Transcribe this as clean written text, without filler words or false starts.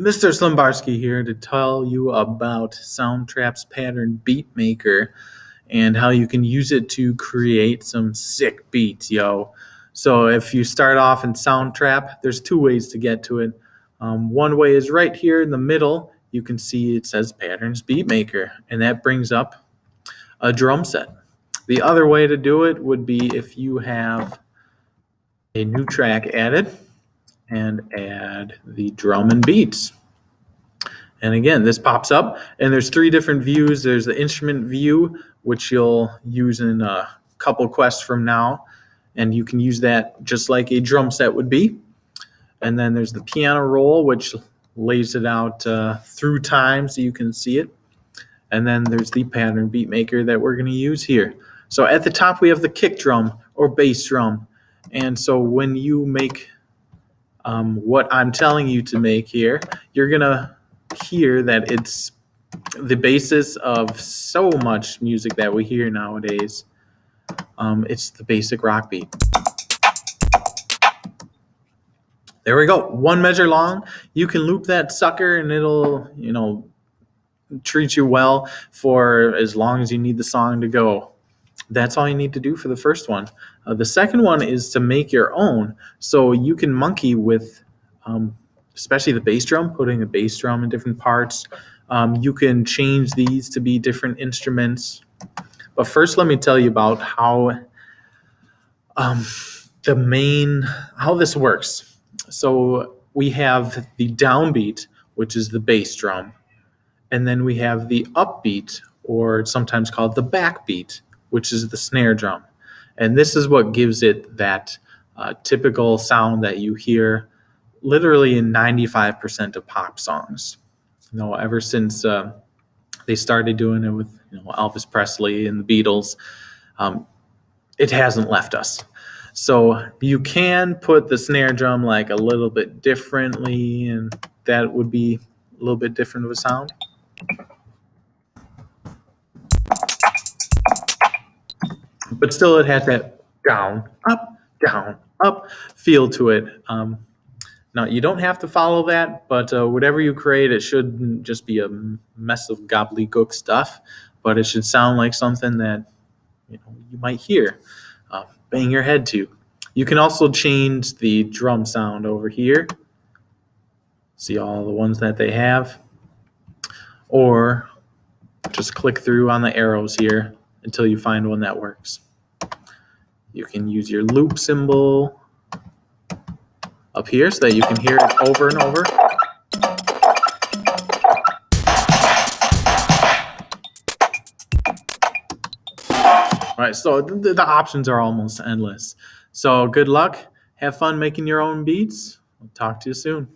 Mr. Slimbarski here to tell you about Soundtrap's pattern beat maker and how you can use it to create some sick beats, yo. So if you start off in Soundtrap, there's two ways to get to it. One way is right here in the middle. You can see it says Patterns Beat Maker, and that brings up a drum set. The other way to do it would be if you have a new track added and add the drum and beats. And again, this pops up, and there's three different views. There's the instrument view, which you'll use in a couple quests from now, and you can use that just like a drum set would be. And then there's the piano roll, which lays it out through time so you can see it. And then there's the pattern beat maker that we're going to use here. So at the top, we have the kick drum or bass drum. And so when you make what I'm telling you to make here, you're going to hear that it's the basis of so much music that we hear nowadays. It's the basic rock beat. There we go. One measure long. You can loop that sucker and it'll, treat you well for as long as you need the song to go. That's all you need to do for the first one. The second one is to make your own. So you can monkey with, especially the bass drum, putting a bass drum in different parts. You can change these to be different instruments. But first, let me tell you about how this works. So we have the downbeat, which is the bass drum. And then we have the upbeat, or sometimes called the backbeat, which is the snare drum. And this is what gives it that typical sound that you hear literally in 95% of pop songs. Ever since they started doing it with Elvis Presley and the Beatles, it hasn't left us. So you can put the snare drum like a little bit differently, and that would be a little bit different of a sound. But still, it has that down, up feel to it. Now, you don't have to follow that, but whatever you create, it shouldn't just be a mess of gobbledygook stuff, but it should sound like something that you might hear, bang your head to. You can also change the drum sound over here. See all the ones that they have. Or just click through on the arrows here until you find one that works. You can use your loop symbol up here so that you can hear it over and over. All right, so the options are almost endless. So good luck. Have fun making your own beats. I'll talk to you soon.